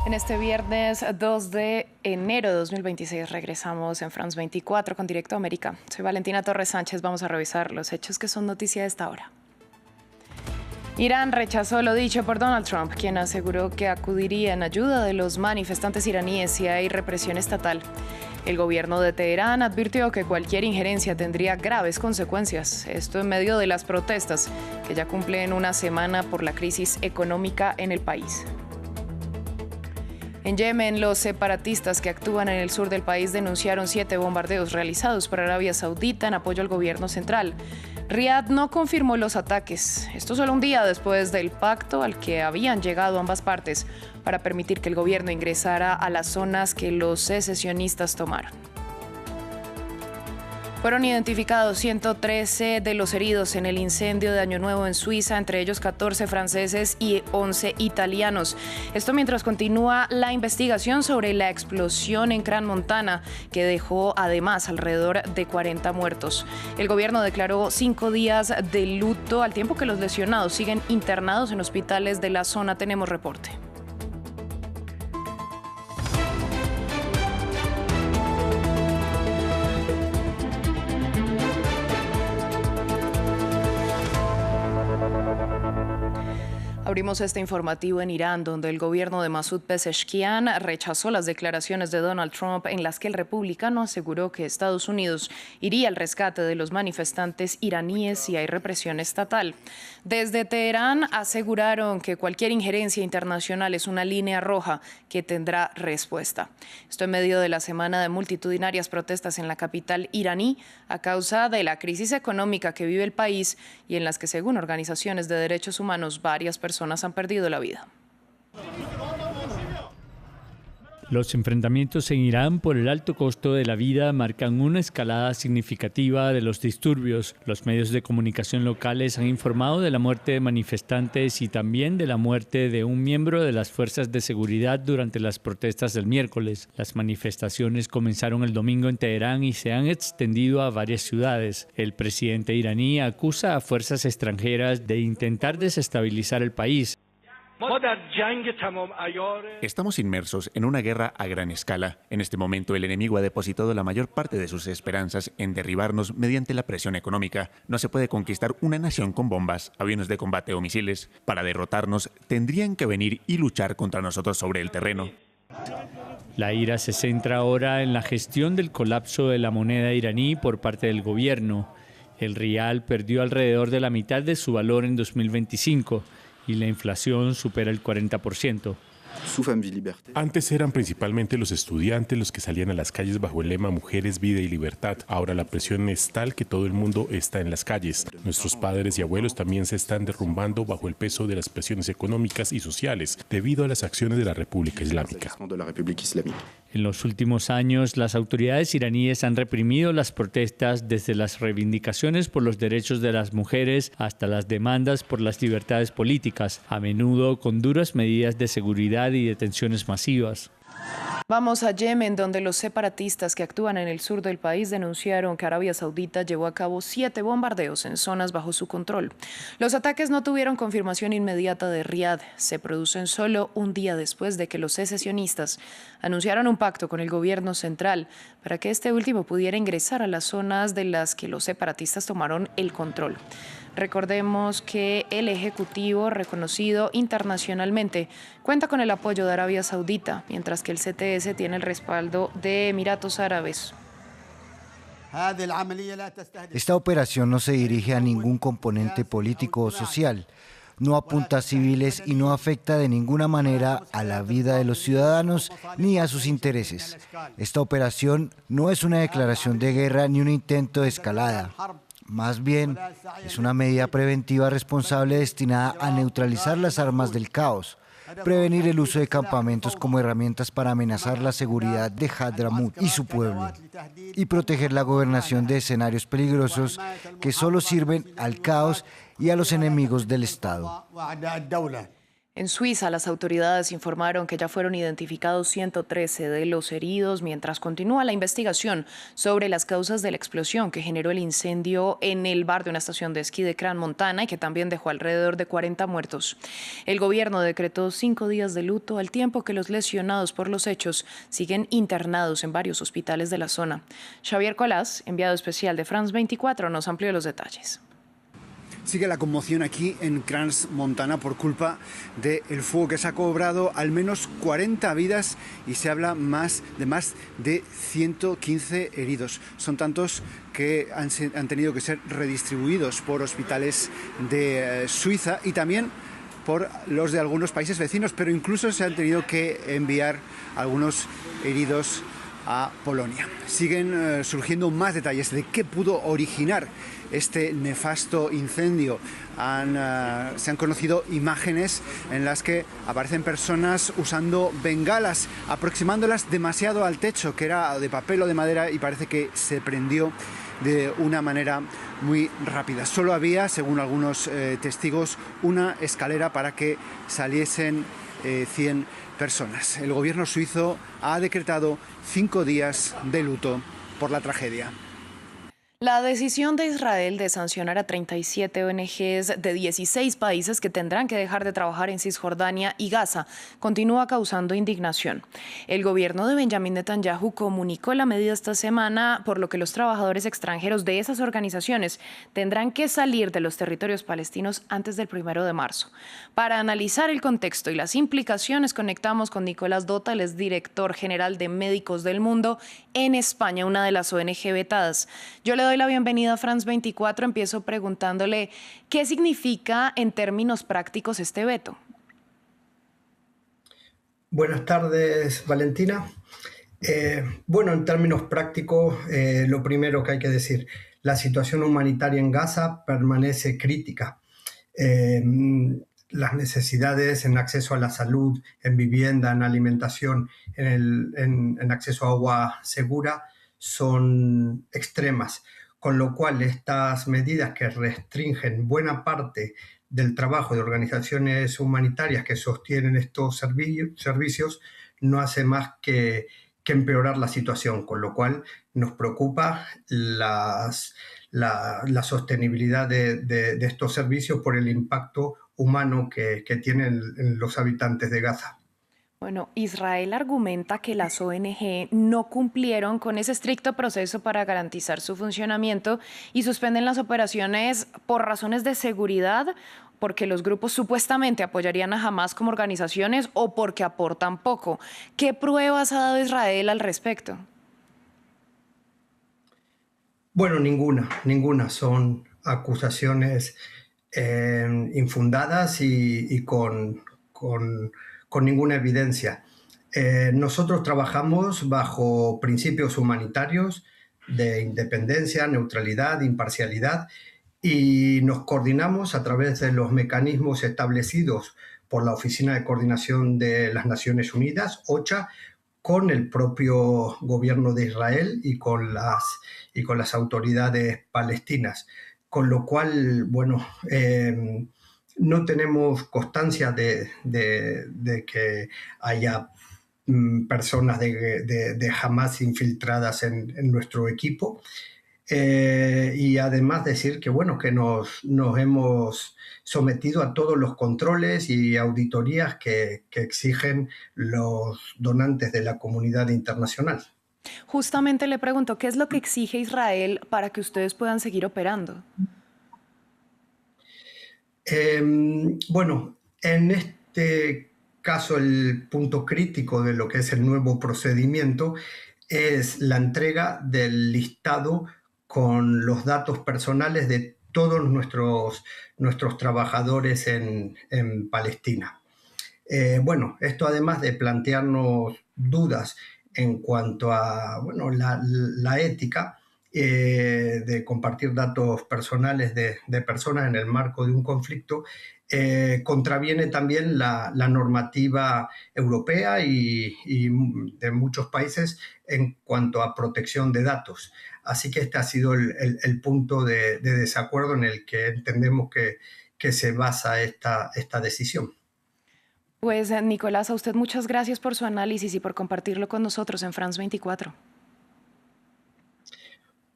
En este viernes 2 de enero de 2026 regresamos en France 24 con Directo América. Soy Valentina Torres Sánchez, vamos a revisar los hechos que son noticia a esta hora. Irán rechazó lo dicho por Donald Trump, quien aseguró que acudiría en ayuda de los manifestantes iraníes si hay represión estatal. El gobierno de Teherán advirtió que cualquier injerencia tendría graves consecuencias. Esto en medio de las protestas, que ya cumplen una semana por la crisis económica en el país. En Yemen, los separatistas que actúan en el sur del país denunciaron 7 bombardeos realizados por Arabia Saudita en apoyo al gobierno central. Riad no confirmó los ataques. Esto solo un día después del pacto al que habían llegado ambas partes para permitir que el gobierno ingresara a las zonas que los secesionistas tomaron. Fueron identificados 113 de los heridos en el incendio de Año Nuevo en Suiza, entre ellos 14 franceses y 11 italianos. Esto mientras continúa la investigación sobre la explosión en Crans Montana, que dejó además alrededor de 40 muertos. El gobierno declaró 5 días de luto al tiempo que los lesionados siguen internados en hospitales de la zona. Tenemos reporte. Abrimos este informativo en Irán, donde el gobierno de Masoud Pezeshkian rechazó las declaraciones de Donald Trump en las que el republicano aseguró que Estados Unidos iría al rescate de los manifestantes iraníes si hay represión estatal. Desde Teherán aseguraron que cualquier injerencia internacional es una línea roja que tendrá respuesta. Esto en medio de la semana de multitudinarias protestas en la capital iraní a causa de la crisis económica que vive el país y en las que, según organizaciones de derechos humanos, varias personas han perdido la vida. Los enfrentamientos en Irán por el alto costo de la vida marcan una escalada significativa de los disturbios. Los medios de comunicación locales han informado de la muerte de manifestantes y también de la muerte de un miembro de las fuerzas de seguridad durante las protestas del miércoles. Las manifestaciones comenzaron el domingo en Teherán y se han extendido a varias ciudades. El presidente iraní acusa a fuerzas extranjeras de intentar desestabilizar el país. Estamos inmersos en una guerra a gran escala. En este momento el enemigo ha depositado la mayor parte de sus esperanzas en derribarnos mediante la presión económica. No se puede conquistar una nación con bombas, aviones de combate o misiles. Para derrotarnos, tendrían que venir y luchar contra nosotros sobre el terreno. La ira se centra ahora en la gestión del colapso de la moneda iraní por parte del gobierno. El rial perdió alrededor de la mitad de su valor en 2025. Y la inflación supera el 40%. Antes eran principalmente los estudiantes los que salían a las calles bajo el lema Mujeres, Vida y Libertad. Ahora la presión es tal que todo el mundo está en las calles. Nuestros padres y abuelos también se están derrumbando bajo el peso de las presiones económicas y sociales debido a las acciones de la República Islámica. En los últimos años, las autoridades iraníes han reprimido las protestas desde las reivindicaciones por los derechos de las mujeres hasta las demandas por las libertades políticas, a menudo con duras medidas de seguridad y detenciones masivas. Vamos a Yemen, donde los separatistas que actúan en el sur del país denunciaron que Arabia Saudita llevó a cabo 7 bombardeos en zonas bajo su control. Los ataques no tuvieron confirmación inmediata de Riad. Se producen solo un día después de que los secesionistas anunciaron un pacto con el gobierno central para que este último pudiera ingresar a las zonas de las que los separatistas tomaron el control. Recordemos que el Ejecutivo, reconocido internacionalmente, cuenta con el apoyo de Arabia Saudita, mientras que el CTS tiene el respaldo de Emiratos Árabes. Esta operación no se dirige a ningún componente político o social, no apunta a civiles y no afecta de ninguna manera a la vida de los ciudadanos ni a sus intereses. Esta operación no es una declaración de guerra ni un intento de escalada. Más bien, es una medida preventiva responsable destinada a neutralizar las armas del caos, prevenir el uso de campamentos como herramientas para amenazar la seguridad de Hadramut y su pueblo, y proteger la gobernación de escenarios peligrosos que solo sirven al caos y a los enemigos del Estado. En Suiza, las autoridades informaron que ya fueron identificados 113 de los heridos, mientras continúa la investigación sobre las causas de la explosión que generó el incendio en el bar de una estación de esquí de Crans Montana y que también dejó alrededor de 40 muertos. El gobierno decretó 5 días de luto al tiempo que los lesionados por los hechos siguen internados en varios hospitales de la zona. Xavier Colás, enviado especial de France 24, nos amplió los detalles. Sigue la conmoción aquí en Crans Montana por culpa del fuego que se ha cobrado al menos 40 vidas y se habla de más de 115 heridos. Son tantos que han tenido que ser redistribuidos por hospitales de Suiza y también por los de algunos países vecinos, pero incluso se han tenido que enviar algunos heridos a Polonia. Siguen surgiendo más detalles de qué pudo originar este nefasto incendio. Se han conocido imágenes en las que aparecen personas usando bengalas, aproximándolas demasiado al techo, que era de papel o de madera, y parece que se prendió de una manera muy rápida. Solo había, según algunos testigos, una escalera para que saliesen 100 personas. El gobierno suizo ha decretado 5 días de luto por la tragedia. La decisión de Israel de sancionar a 37 ONGs de 16 países que tendrán que dejar de trabajar en Cisjordania y Gaza continúa causando indignación. El gobierno de Benjamin Netanyahu comunicó la medida esta semana, por lo que los trabajadores extranjeros de esas organizaciones tendrán que salir de los territorios palestinos antes del 1 de marzo. Para analizar el contexto y las implicaciones, conectamos con Nicolás Dota, el es director general de Médicos del Mundo en España, una de las ONG vetadas. Yo le doy la bienvenida a France 24. Empiezo preguntándole qué significa en términos prácticos este veto. Buenas tardes, Valentina. En términos prácticos, lo primero que hay que decir, la situación humanitaria en Gaza permanece crítica. Las necesidades en acceso a la salud, en vivienda, en alimentación, en acceso a agua segura son extremas, con lo cual estas medidas que restringen buena parte del trabajo de organizaciones humanitarias que sostienen estos servicios no hace más que empeorar la situación, con lo cual nos preocupa la sostenibilidad de estos servicios por el impacto humano que tienen los habitantes de Gaza. Bueno, Israel argumenta que las ONG no cumplieron con ese estricto proceso para garantizar su funcionamiento y suspenden las operaciones por razones de seguridad, porque los grupos supuestamente apoyarían a Hamás como organizaciones o porque aportan poco. ¿Qué pruebas ha dado Israel al respecto? Bueno, ninguna. Son acusaciones infundadas y con ninguna evidencia. Nosotros trabajamos bajo principios humanitarios de independencia, neutralidad, imparcialidad y nos coordinamos a través de los mecanismos establecidos por la Oficina de Coordinación de las Naciones Unidas, OCHA, con el propio gobierno de Israel y con las autoridades palestinas. Con lo cual, no tenemos constancia de que haya personas de Hamás infiltradas en nuestro equipo. Y además decir que nos hemos sometido a todos los controles y auditorías que exigen los donantes de la comunidad internacional. Justamente le pregunto, ¿qué es lo que exige Israel para que ustedes puedan seguir operando? En este caso el punto crítico de lo que es el nuevo procedimiento es la entrega del listado con los datos personales de todos nuestros trabajadores en Palestina. Esto además de plantearnos dudas en cuanto a la ética de compartir datos personales de personas en el marco de un conflicto, contraviene también la normativa europea y de muchos países en cuanto a protección de datos. Así que este ha sido el punto de desacuerdo en el que entendemos que se basa esta decisión. Pues Nicolás, a usted muchas gracias por su análisis y por compartirlo con nosotros en France 24.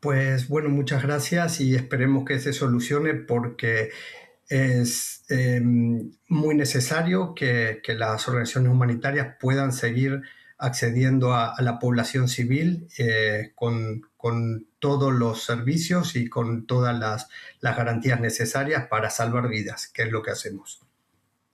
Pues bueno, muchas gracias y esperemos que se solucione porque es muy necesario que las organizaciones humanitarias puedan seguir accediendo a la población civil con todos los servicios y con todas las garantías necesarias para salvar vidas, que es lo que hacemos.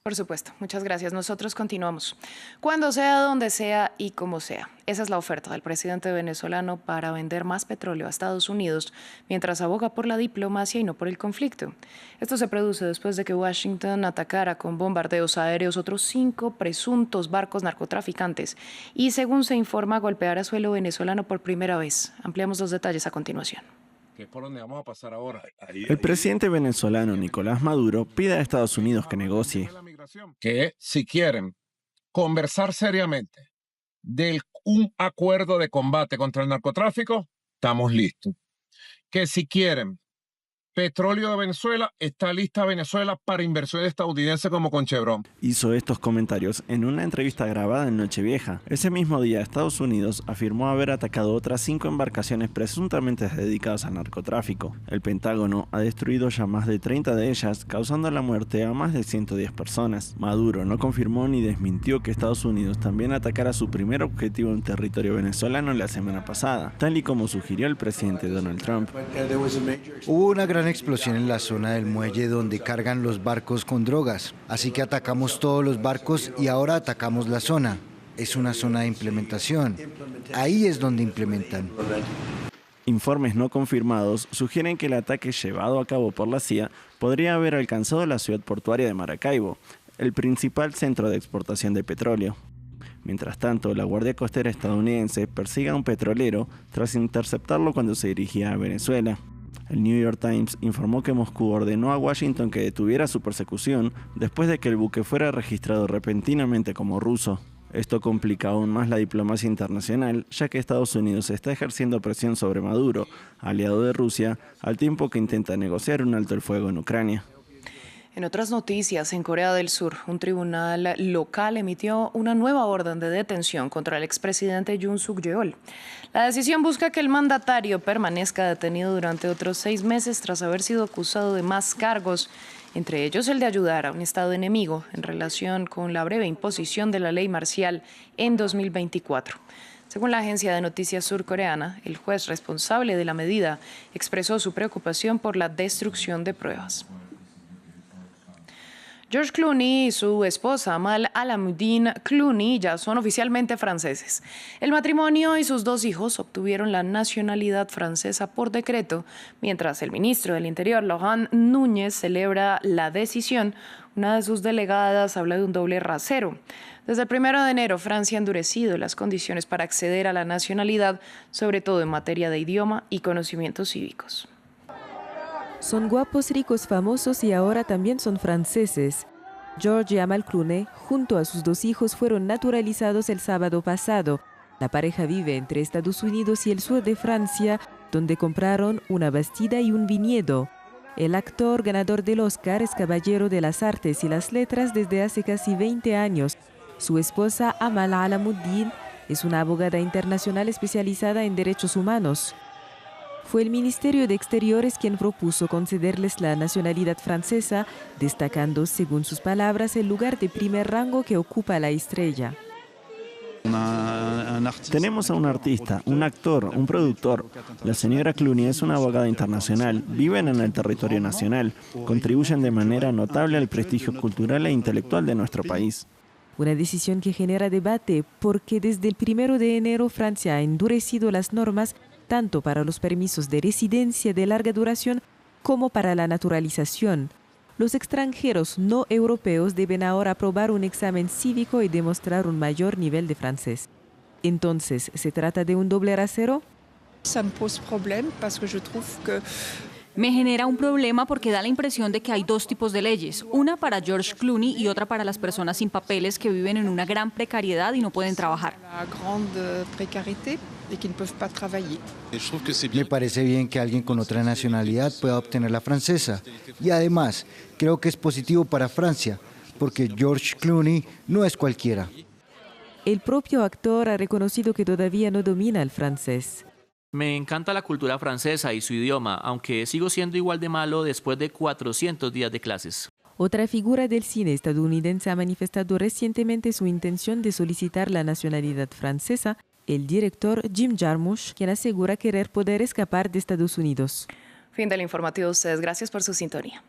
Por supuesto, muchas gracias. Nosotros continuamos. Cuando sea, donde sea y como sea. Esa es la oferta del presidente venezolano para vender más petróleo a Estados Unidos, mientras aboga por la diplomacia y no por el conflicto. Esto se produce después de que Washington atacara con bombardeos aéreos otros 5 presuntos barcos narcotraficantes y, según se informa, golpeara suelo venezolano por primera vez. Ampliamos los detalles a continuación. Por donde vamos a pasar ahora. El presidente venezolano Nicolás Maduro pide a Estados Unidos que negocie. Que si quieren conversar seriamente de un acuerdo de combate contra el narcotráfico, estamos listos. Que si quieren petróleo de Venezuela, está lista Venezuela para inversión estadounidense como con Chevron. Hizo estos comentarios en una entrevista grabada en Nochevieja. Ese mismo día, Estados Unidos afirmó haber atacado otras 5 embarcaciones presuntamente dedicadas al narcotráfico. El Pentágono ha destruido ya más de 30 de ellas, causando la muerte a más de 110 personas. Maduro no confirmó ni desmintió que Estados Unidos también atacara su primer objetivo en territorio venezolano la semana pasada, tal y como sugirió el presidente Donald Trump. Hubo una gran explosión en la zona del muelle donde cargan los barcos con drogas, así que atacamos todos los barcos y ahora atacamos la zona. Es una zona de implementación. Ahí es donde implementan. Informes no confirmados sugieren que el ataque llevado a cabo por la CIA podría haber alcanzado la ciudad portuaria de Maracaibo, el principal centro de exportación de petróleo. Mientras tanto, la Guardia Costera estadounidense persigue a un petrolero tras interceptarlo cuando se dirigía a Venezuela. El New York Times informó que Moscú ordenó a Washington que detuviera su persecución después de que el buque fuera registrado repentinamente como ruso. Esto complica aún más la diplomacia internacional, ya que Estados Unidos está ejerciendo presión sobre Maduro, aliado de Rusia, al tiempo que intenta negociar un alto el fuego en Ucrania. En otras noticias, en Corea del Sur, un tribunal local emitió una nueva orden de detención contra el expresidente Yoon Suk-yeol. La decisión busca que el mandatario permanezca detenido durante otros 6 meses tras haber sido acusado de más cargos, entre ellos el de ayudar a un Estado enemigo en relación con la breve imposición de la ley marcial en 2024. Según la agencia de noticias surcoreana, el juez responsable de la medida expresó su preocupación por la destrucción de pruebas. George Clooney y su esposa Amal Alamuddin Clooney ya son oficialmente franceses. El matrimonio y sus 2 hijos obtuvieron la nacionalidad francesa por decreto, mientras el ministro del Interior, Laurent Núñez, celebra la decisión. Una de sus delegadas habla de un doble rasero. Desde el 1 de enero, Francia ha endurecido las condiciones para acceder a la nacionalidad, sobre todo en materia de idioma y conocimientos cívicos. Son guapos, ricos, famosos y ahora también son franceses. George y Amal Clooney, junto a sus 2 hijos, fueron naturalizados el sábado pasado. La pareja vive entre Estados Unidos y el sur de Francia, donde compraron una bastida y un viñedo. El actor ganador del Oscar es caballero de las artes y las letras desde hace casi 20 años. Su esposa, Amal Alamuddin, es una abogada internacional especializada en derechos humanos. Fue el Ministerio de Exteriores quien propuso concederles la nacionalidad francesa, destacando, según sus palabras, el lugar de primer rango que ocupa la estrella. Tenemos a un artista, un actor, un productor. La señora Clooney es una abogada internacional, viven en el territorio nacional, contribuyen de manera notable al prestigio cultural e intelectual de nuestro país. Una decisión que genera debate porque desde el 1 de enero Francia ha endurecido las normas tanto para los permisos de residencia de larga duración como para la naturalización. Los extranjeros no europeos deben ahora aprobar un examen cívico y demostrar un mayor nivel de francés. Entonces, ¿se trata de un doble rasero? Me genera un problema porque da la impresión de que hay 2 tipos de leyes, una para George Clooney y otra para las personas sin papeles que viven en una gran precariedad y no pueden trabajar. Me parece bien que alguien con otra nacionalidad pueda obtener la francesa. Y además, creo que es positivo para Francia, porque George Clooney no es cualquiera. El propio actor ha reconocido que todavía no domina el francés. Me encanta la cultura francesa y su idioma, aunque sigo siendo igual de malo después de 400 días de clases. Otra figura del cine estadounidense ha manifestado recientemente su intención de solicitar la nacionalidad francesa, el director Jim Jarmusch, quien asegura querer poder escapar de Estados Unidos. Fin del informativo de ustedes. Gracias por su sintonía.